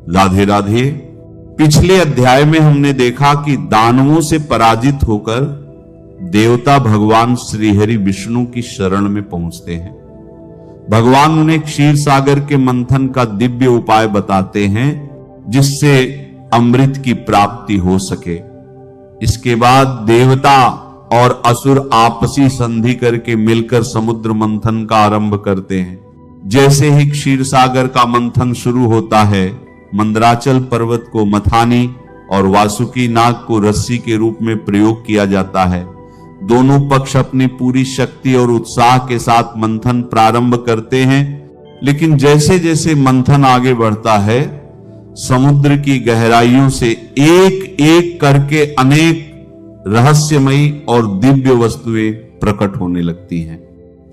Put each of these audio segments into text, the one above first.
राधे राधे। पिछले अध्याय में हमने देखा कि दानवों से पराजित होकर देवता भगवान श्रीहरि विष्णु की शरण में पहुंचते हैं। भगवान उन्हें क्षीर सागर के मंथन का दिव्य उपाय बताते हैं जिससे अमृत की प्राप्ति हो सके। इसके बाद देवता और असुर आपसी संधि करके मिलकर समुद्र मंथन का आरंभ करते हैं। जैसे ही क्षीर सागर का मंथन शुरू होता है, मंदराचल पर्वत को मथानी और वासुकी नाग को रस्सी के रूप में प्रयोग किया जाता है। दोनों पक्ष अपनी पूरी शक्ति और उत्साह के साथ मंथन प्रारंभ करते हैं, लेकिन जैसे जैसे मंथन आगे बढ़ता है, समुद्र की गहराइयों से एक एक करके अनेक रहस्यमयी और दिव्य वस्तुएं प्रकट होने लगती हैं।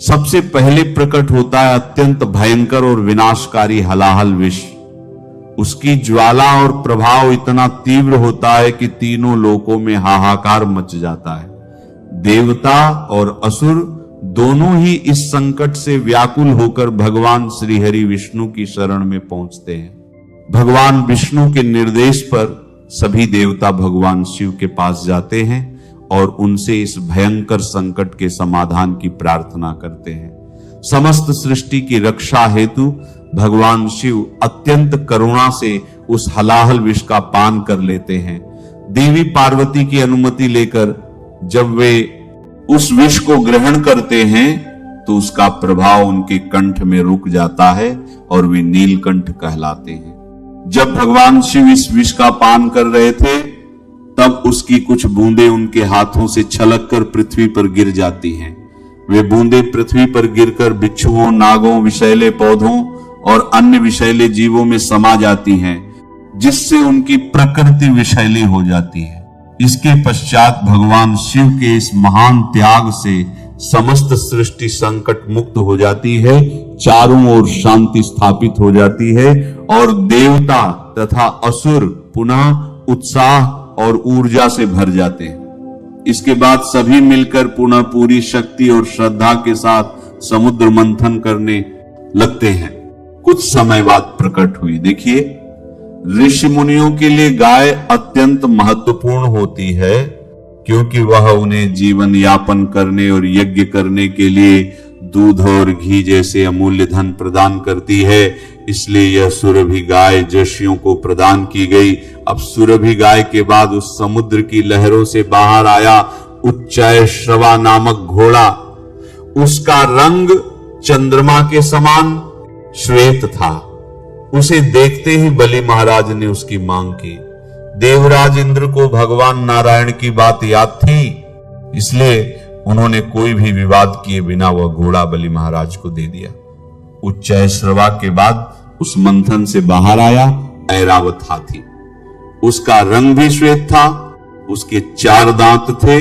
सबसे पहले प्रकट होता है अत्यंत भयंकर और विनाशकारी हलाहल विष। उसकी ज्वाला और प्रभाव इतना तीव्र होता है कि तीनों लोकों में हाहाकार मच जाता है। देवता और असुर दोनों ही इस संकट से व्याकुल होकर भगवान श्रीहरि विष्णु की शरण में पहुंचते हैं। भगवान विष्णु के निर्देश पर सभी देवता भगवान शिव के पास जाते हैं और उनसे इस भयंकर संकट के समाधान की प्रार्थना करते हैं। समस्त सृष्टि की रक्षा हेतु भगवान शिव अत्यंत करुणा से उस हलाहल विष का पान कर लेते हैं। देवी पार्वती की अनुमति लेकर जब वे उस विष को ग्रहण करते हैं तो उसका प्रभाव उनके कंठ में रुक जाता है और वे नीलकंठ कहलाते हैं। जब भगवान शिव इस विष का पान कर रहे थे, तब उसकी कुछ बूंदें उनके हाथों से छलककर पृथ्वी पर गिर जाती हैं। वे बूंदें पृथ्वी पर गिरकर बिच्छुओं, नागों, विषैले पौधों और अन्य विषैले जीवों में समा जाती हैं, जिससे उनकी प्रकृति विषैली हो जाती है। इसके पश्चात भगवान शिव के इस महान त्याग से समस्त सृष्टि संकट मुक्त हो जाती है, चारों ओर शांति स्थापित हो जाती है और देवता तथा असुर पुनः उत्साह और ऊर्जा से भर जाते हैं। इसके बाद सभी मिलकर पुनः पूरी शक्ति और श्रद्धा के साथ समुद्र मंथन करने लगते हैं। कुछ समय बाद प्रकट हुई। देखिए, ऋषि मुनियों के लिए गाय अत्यंत महत्वपूर्ण होती है, क्योंकि वह उन्हें जीवन यापन करने और यज्ञ करने के लिए दूध और घी जैसे अमूल्य धन प्रदान करती है। इसलिए यह सुरभि गाय जशियों को प्रदान की गई। अब सुरभि गाय के बाद उस समुद्र की लहरों से बाहर आया उच्चैश्रवा नामक घोड़ा। उसका रंग चंद्रमा के समान श्वेत था। उसे देखते ही बलि महाराज ने उसकी मांग की। देवराज इंद्र को भगवान नारायण की बात याद थी, इसलिए उन्होंने कोई भी विवाद किए बिना वह घोड़ा बलि महाराज को दे दिया। उच्चैश्रवा के बाद उस मंथन से बाहर आया ऐरावत हाथी। उसका रंग भी श्वेत था, उसके 4 दांत थे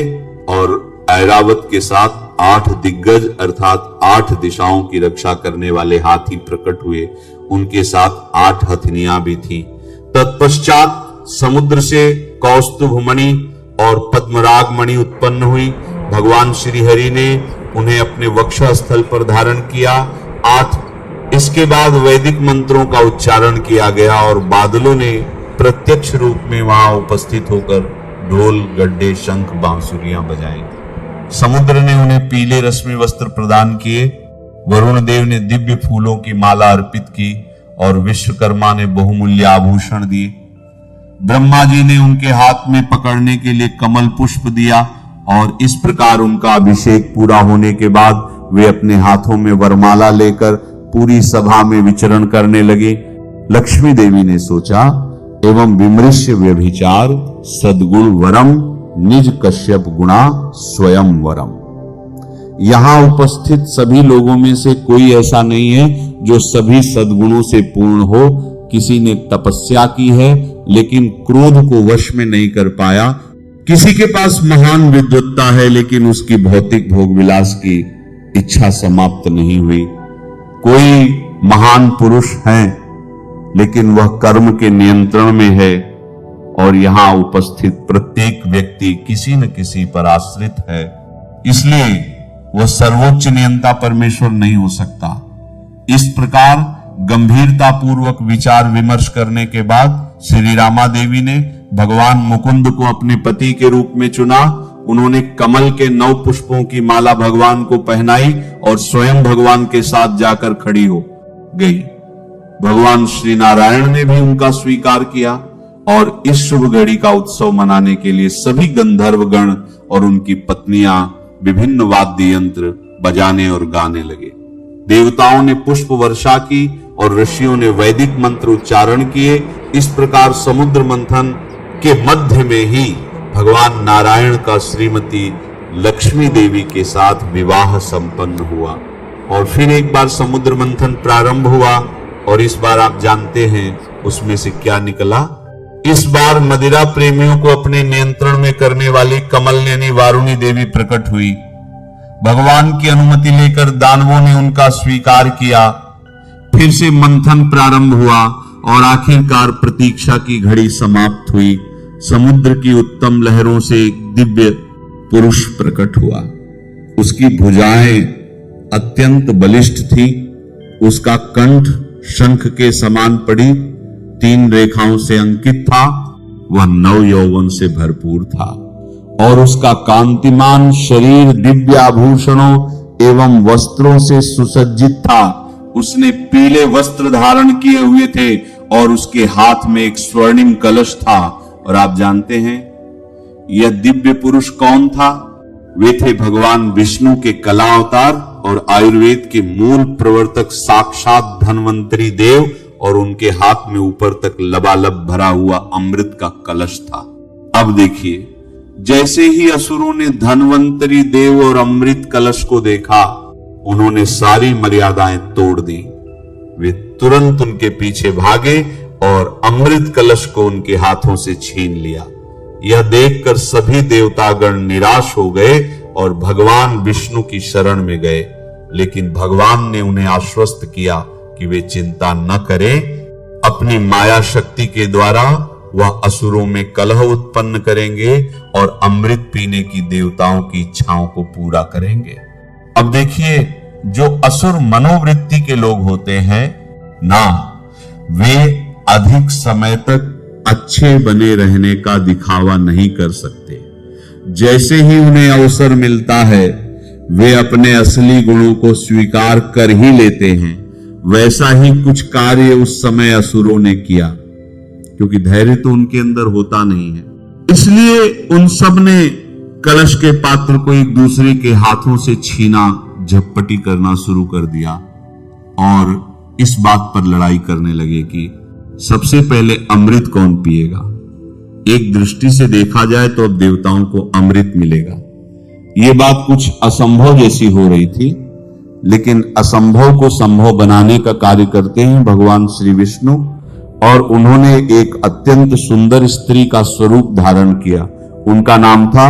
और ऐरावत के साथ 8 दिग्गज अर्थात 8 दिशाओं की रक्षा करने वाले हाथी प्रकट हुए। उनके साथ 8 हथनियां भी थी। तत्पश्चात समुद्र से कौस्तुभ मणि और पद्मराग मणि उत्पन्न हुई। भगवान श्री हरि ने उन्हें अपने वक्षस्थल पर धारण किया। 8 इसके बाद वैदिक मंत्रों का उच्चारण किया गया और बादलों ने प्रत्यक्ष रूप में वहां उपस्थित होकर ढोल, गड्ढे, शंख, बांसुरियां बजाई। समुद्र ने उन्हें पीले रश्मि वस्त्र प्रदान किए। वरुण देव ने दिव्य फूलों की माला अर्पित की और विश्वकर्मा ने बहुमूल्य आभूषण दिए। ब्रह्मा जी ने उनके हाथ में पकड़ने के लिए कमल पुष्प दिया और इस प्रकार उनका अभिषेक पूरा होने के बाद वे अपने हाथों में वरमाला लेकर पूरी सभा में विचरण करने लगे। लक्ष्मी देवी ने सोचा, एवं विमृश्य व्यभिचार सद्गुण वरम निज कश्यप गुणा स्वयं वरम। यहां उपस्थित सभी लोगों में से कोई ऐसा नहीं है जो सभी सद्गुणों से पूर्ण हो। किसी ने तपस्या की है लेकिन क्रोध को वश में नहीं कर पाया। किसी के पास महान विद्वत्ता है लेकिन उसकी भौतिक भोग विलास की इच्छा समाप्त नहीं हुई। कोई महान पुरुष है लेकिन वह कर्म के नियंत्रण में है। और यहां उपस्थित प्रत्येक व्यक्ति किसी न किसी पर आश्रित है, इसलिए वह सर्वोच्च नियंता परमेश्वर नहीं हो सकता। इस प्रकार गंभीरता पूर्वक विचार विमर्श करने के बाद श्री रामा देवी ने भगवान मुकुंद को अपने पति के रूप में चुना। उन्होंने कमल के 9 पुष्पों की माला भगवान को पहनाई और स्वयं भगवान के साथ जाकर खड़ी हो गई। भगवान श्री नारायण ने भी उनका स्वीकार किया और इस शुभ घड़ी का उत्सव मनाने के लिए सभी गंधर्व गण और उनकी पत्नियां विभिन्न वाद्य यंत्र बजाने और गाने लगे। देवताओं ने पुष्प वर्षा की और ऋषियों ने वैदिक मंत्र उच्चारण किए। इस प्रकार समुद्र मंथन के मध्य में ही भगवान नारायण का श्रीमती लक्ष्मी देवी के साथ विवाह संपन्न हुआ। और फिर एक बार समुद्र मंथन प्रारंभ हुआ और इस बार आप जानते हैं उसमें से क्या निकला। इस बार मदिरा प्रेमियों को अपने नियंत्रण में करने वाली कमलनेनी वारुणी देवी प्रकट हुई। भगवान की अनुमति लेकर दानवों ने उनका स्वीकार किया। फिर से मंथन प्रारंभ हुआ और आखिरकार प्रतीक्षा की घड़ी समाप्त हुई। समुद्र की उत्तम लहरों से एक दिव्य पुरुष प्रकट हुआ। उसकी भुजाएं अत्यंत बलिष्ठ थी। उसका कंठ शंख के समान पड़ी 3 रेखाओं से अंकित था। वह नव यौवन से भरपूर था और उसका कांतिमान शरीर दिव्य आभूषणों एवं वस्त्रों से सुसज्जित था। उसने पीले वस्त्र धारण किए हुए थे और उसके हाथ में एक स्वर्णिम कलश था। और आप जानते हैं यह दिव्य पुरुष कौन था? वे थे भगवान विष्णु के कला अवतार और आयुर्वेद के मूल प्रवर्तक साक्षात धन्वंतरी देव। और उनके हाथ में ऊपर तक लबालब भरा हुआ अमृत का कलश था। अब देखिए, जैसे ही असुरों ने धन्वंतरी देव और अमृत कलश को देखा, उन्होंने सारी मर्यादाएं तोड़ दी। वे तुरंत उनके पीछे भागे और अमृत कलश को उनके हाथों से छीन लिया। यह देखकर सभी देवतागण निराश हो गए और भगवान विष्णु की शरण में गए। लेकिन भगवान ने उन्हें आश्वस्त किया कि वे चिंता न करें। अपनी माया शक्ति के द्वारा वह असुरों में कलह उत्पन्न करेंगे और अमृत पीने की देवताओं की इच्छाओं को पूरा करेंगे। अब देखिए, जो असुर मनोवृत्ति के लोग होते हैं ना, वे अधिक समय तक अच्छे बने रहने का दिखावा नहीं कर सकते। जैसे ही उन्हें अवसर मिलता है, वे अपने असली गुणों को स्वीकार कर ही लेते हैं। वैसा ही कुछ कार्य उस समय असुरों ने किया, क्योंकि धैर्य तो उनके अंदर होता नहीं है। इसलिए उन सब ने कलश के पात्र को एक दूसरे के हाथों से छीना, झपटी करना शुरू कर दिया और इस बात पर लड़ाई करने लगे कि सबसे पहले अमृत कौन पिएगा। एक दृष्टि से देखा जाए तो अब देवताओं को अमृत मिलेगा। यह बात कुछ असंभव जैसी हो रही थी, लेकिन असंभव को संभव बनाने का कार्य करते हैं भगवान श्री विष्णु। और उन्होंने एक अत्यंत सुंदर स्त्री का स्वरूप धारण किया। उनका नाम था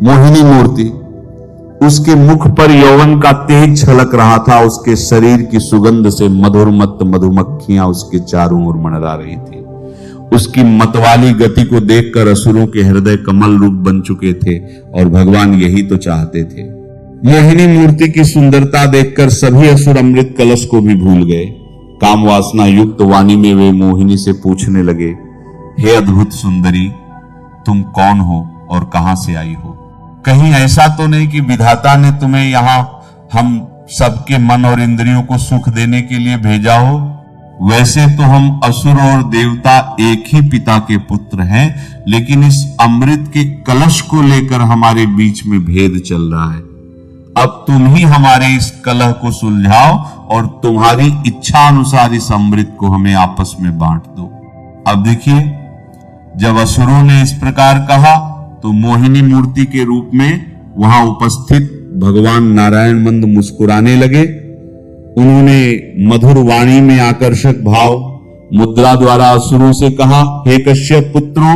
मोहिनी मूर्ति। उसके मुख पर यौवन का तेज छलक रहा था। उसके शरीर की सुगंध से मधुरमत्त मधुमक्खियां उसके चारों ओर मंडरा रही थी। उसकी मतवाली गति को देखकर असुरों के हृदय कमल रूप बन चुके थे और भगवान यही तो चाहते थे। मोहिनी मूर्ति की सुंदरता देखकर सभी असुर अमृत कलश को भी भूल गए। काम वासना युक्त वाणी में वे मोहिनी से पूछने लगे, हे अद्भुत सुंदरी, तुम कौन हो और कहां से आई हो? कहीं ऐसा तो नहीं कि विधाता ने तुम्हें यहां हम सबके मन और इंद्रियों को सुख देने के लिए भेजा हो? वैसे तो हम असुर और देवता एक ही पिता के पुत्र हैं, लेकिन इस अमृत के कलश को लेकर हमारे बीच में भेद चल रहा है। अब तुम ही हमारे इस कलह को सुलझाओ और तुम्हारी इच्छा अनुसार इस अमृत को हमें आपस में बांट दो। अब देखिए, जब असुरों ने इस प्रकार कहा तो मोहिनी मूर्ति के रूप में वहां उपस्थित भगवान नारायण मंद मुस्कुराने लगे। उन्होंने मधुर वाणी में आकर्षक भाव मुद्रा द्वारा असुरों से कहा, हे कश्यप पुत्रों,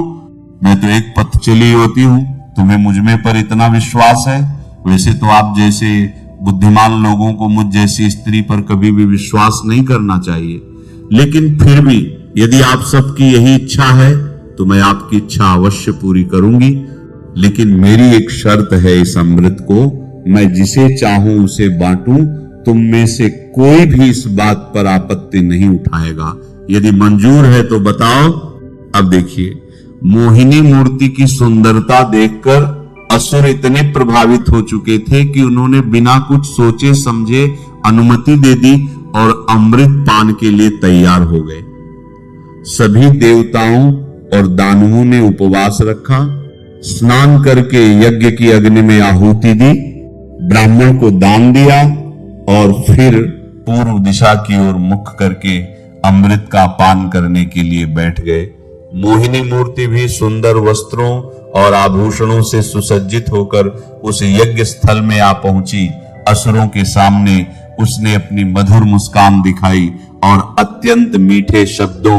मैं तो एक पथचली होती हूं, तुम्हें मुझ में पर इतना विश्वास है। वैसे तो आप जैसे बुद्धिमान लोगों को मुझ जैसी स्त्री पर कभी भी विश्वास नहीं करना चाहिए, लेकिन फिर भी यदि आप सबकी यही इच्छा है तो मैं आपकी इच्छा अवश्य पूरी करूंगी। लेकिन मेरी एक शर्त है, इस अमृत को मैं जिसे चाहूं उसे बांटूं तुम में से कोई भी इस बात पर आपत्ति नहीं उठाएगा। यदि मंजूर है तो बताओ। अब देखिए, मोहिनी मूर्ति की सुंदरता देखकर असुर इतने प्रभावित हो चुके थे कि उन्होंने बिना कुछ सोचे समझे अनुमति दे दी और अमृत पान के लिए तैयार हो गए। सभी देवताओं और दानवों ने उपवास रखा, स्नान करके यज्ञ की अग्नि में आहुति दी, ब्राह्मण को दान दिया और फिर पूर्व दिशा की ओर मुख करके अमृत का पान करने के लिए बैठ गए। मोहिनी मूर्ति भी सुंदर वस्त्रों और आभूषणों से सुसज्जित होकर उस यज्ञ स्थल में आ पहुंची। असुरों के सामने उसने अपनी मधुर मुस्कान दिखाई और अत्यंत मीठे शब्दों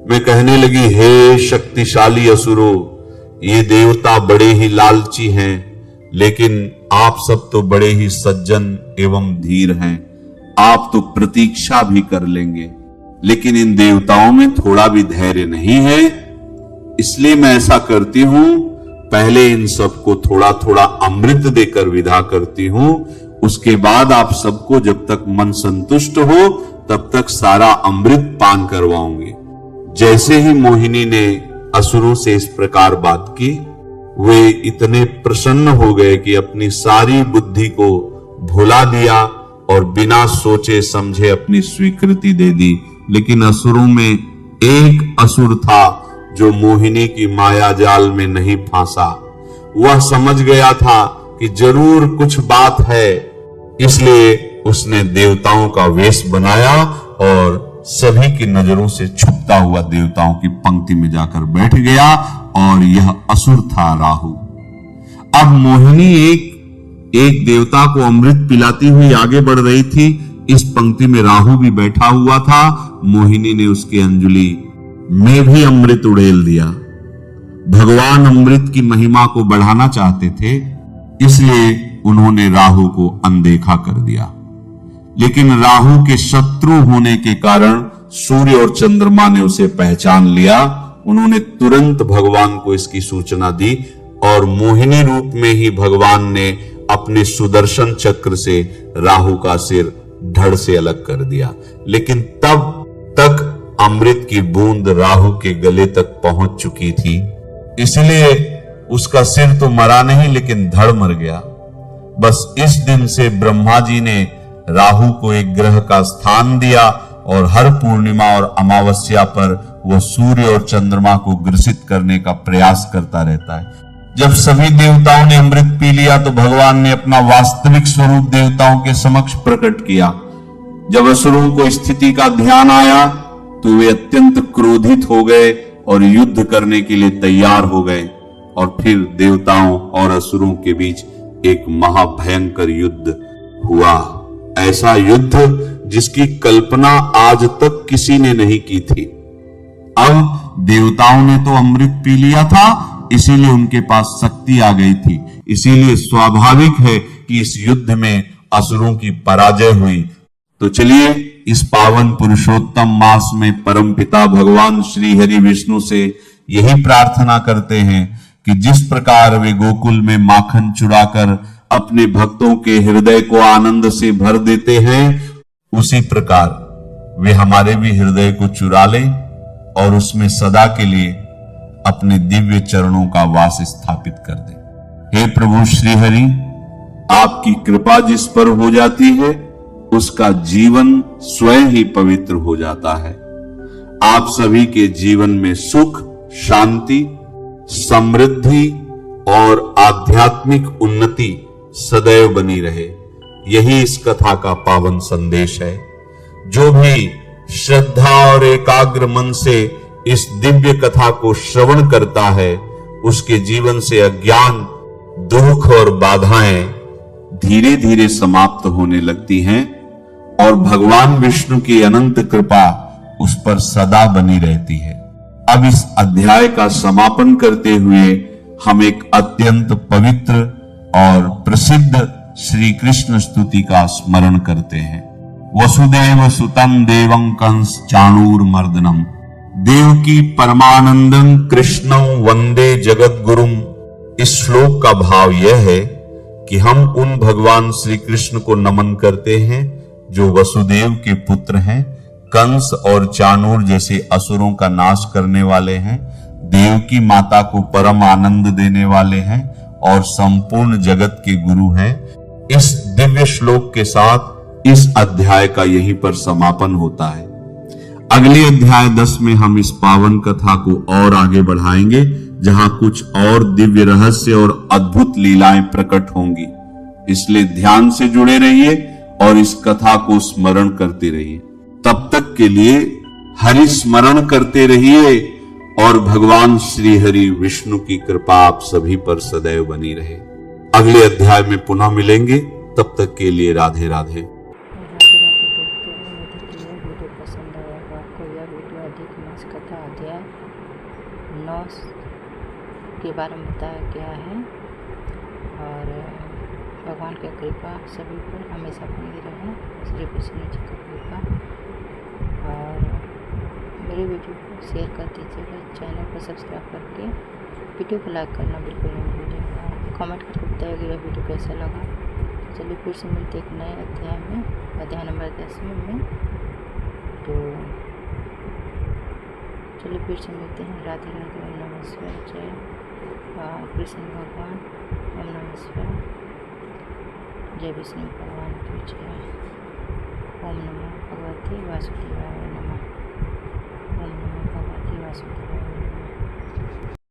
में कहने लगी, हे शक्तिशाली असुरों, ये देवता बड़े ही लालची हैं, लेकिन आप सब तो बड़े ही सज्जन एवं धीर हैं। आप तो प्रतीक्षा भी कर लेंगे, लेकिन इन देवताओं में थोड़ा भी धैर्य नहीं है। इसलिए मैं ऐसा करती हूं, पहले इन सबको थोड़ा थोड़ा अमृत देकर विदा करती हूं, उसके बाद आप सबको जब तक मन संतुष्ट हो तब तक सारा अमृत पान करवाऊंगी। जैसे ही मोहिनी ने असुरों से इस प्रकार बात की, वे इतने प्रसन्न हो गए कि अपनी सारी बुद्धि को भुला दिया और बिना सोचे समझे अपनी स्वीकृति दे दी। लेकिन असुरों में एक असुर था जो मोहिनी की माया जाल में नहीं फंसा। वह समझ गया था कि जरूर कुछ बात है, इसलिए उसने देवताओं का वेश बनाया और सभी की नजरों से छुपता हुआ देवताओं की पंक्ति में जाकर बैठ गया, और यह असुर था राहु। अब मोहिनी एक देवता को अमृत पिलाती हुई आगे बढ़ रही थी। इस पंक्ति में राहु भी बैठा हुआ था। मोहिनी ने उसकी अंजलि में भी अमृत उड़ेल दिया। भगवान अमृत की महिमा को बढ़ाना चाहते थे, इसलिए उन्होंने राहु को अनदेखा कर दिया। लेकिन राहु के शत्रु होने के कारण सूर्य और चंद्रमा ने उसे पहचान लिया। उन्होंने तुरंत भगवान को इसकी सूचना दी और मोहिनी रूप में ही भगवान ने अपने सुदर्शन चक्र से राहु का सिर धड़ से अलग कर दिया। लेकिन तब तक अमृत की बूंद राहु के गले तक पहुंच चुकी थी, इसलिए उसका सिर तो मरा नहीं, लेकिन धड़ मर गया। बस इस दिन से ब्रह्मा जी ने राहु को एक ग्रह का स्थान दिया और हर पूर्णिमा और अमावस्या पर वह सूर्य और चंद्रमा को ग्रसित करने का प्रयास करता रहता है। जब सभी देवताओं ने अमृत पी लिया तो भगवान ने अपना वास्तविक स्वरूप देवताओं के समक्ष प्रकट किया। जब असुरों को स्थिति का ध्यान आया तो वे अत्यंत क्रोधित हो गए और युद्ध करने के लिए तैयार हो गए, और फिर देवताओं और असुरों के बीच एक महाभयंकर युद्ध हुआ। ऐसा युद्ध जिसकी कल्पना आज तक किसी ने नहीं की थी। अब देवताओं ने तो अमृत पी लिया था, इसीलिए उनके पास शक्ति आ गई थी। इसीलिए स्वाभाविक है कि इस युद्ध में असुरों की पराजय हुई। तो चलिए इस पावन पुरुषोत्तम मास में परमपिता भगवान श्री हरि विष्णु से यही प्रार्थना करते हैं कि जिस प्रकार वे गोकुल में माखन चुराकर अपने भक्तों के हृदय को आनंद से भर देते हैं, उसी प्रकार वे हमारे भी हृदय को चुरा लें और उसमें सदा के लिए अपने दिव्य चरणों का वास स्थापित कर दें। हे प्रभु श्री हरि, आपकी कृपा जिस पर हो जाती है उसका जीवन स्वयं ही पवित्र हो जाता है। आप सभी के जीवन में सुख, शांति, समृद्धि और आध्यात्मिक उन्नति सदैव बनी रहे, यही इस कथा का पावन संदेश है। जो भी श्रद्धा और एकाग्र मन से इस दिव्य कथा को श्रवण करता है, उसके जीवन से अज्ञान, दुख और बाधाएं धीरे धीरे समाप्त होने लगती हैं और भगवान विष्णु की अनंत कृपा उस पर सदा बनी रहती है। अब इस अध्याय का समापन करते हुए हम एक अत्यंत पवित्र और प्रसिद्ध श्री कृष्ण स्तुति का स्मरण करते हैं। वसुदेव सुतं देवं कंस चाणूरमर्दनम देवकी परमानंदं कृष्णं वंदे जगत गुरुम। इस श्लोक का भाव यह है कि हम उन भगवान श्री कृष्ण को नमन करते हैं जो वसुदेव के पुत्र हैं, कंस और चाणूर जैसे असुरों का नाश करने वाले हैं, देवकी माता को परम आनंद देने वाले हैं और संपूर्ण जगत के गुरु हैं। इस दिव्य श्लोक के साथ इस अध्याय का यहीं पर समापन होता है। अगले अध्याय 10 में हम इस पावन कथा को और आगे बढ़ाएंगे, जहां कुछ और दिव्य रहस्य और अद्भुत लीलाएं प्रकट होंगी। इसलिए ध्यान से जुड़े रहिए और इस कथा को स्मरण करते रहिए। तब तक के लिए हरि स्मरण करते रहिए और भगवान श्री हरि विष्णु की कृपा आप सभी पर सदैव बनी रहे। अगले अध्याय में पुनः मिलेंगे, तब तक के लिए राधे राधे। राधे राधे दोस्तों, मुझे कि यह वीडियो पसंद आया तो आपको यह वीडियो अधिक मास कथा अध्याय 9 के बारे में बताया गया है। और भगवान की कृपा सभी पर हमेशा बनी रहे, श्री कृष्ण जी की कृपा। और मेरे वीडियो को शेयर कर दीजिएगा, चैनल को सब्सक्राइब करके वीडियो को लाइक करना बिल्कुल नहीं भूलिएगा। कमेंट करके बताइएगा यह वीडियो कैसा लगा। चलिए फिर से मिलते एक नए अध्याय में, अध्याय नंबर 10 में। तो चलिए फिर से मिलते हैं। राधे राधे, ओम नमः शिवाय, जय कृष्ण भगवान, ओम नमः शिवाय, जय विष्णु भगवान की जय। ओम नमः भगवते वासुदेवाय नमः। ओम नमः भगवते वासुदेवाय नमः।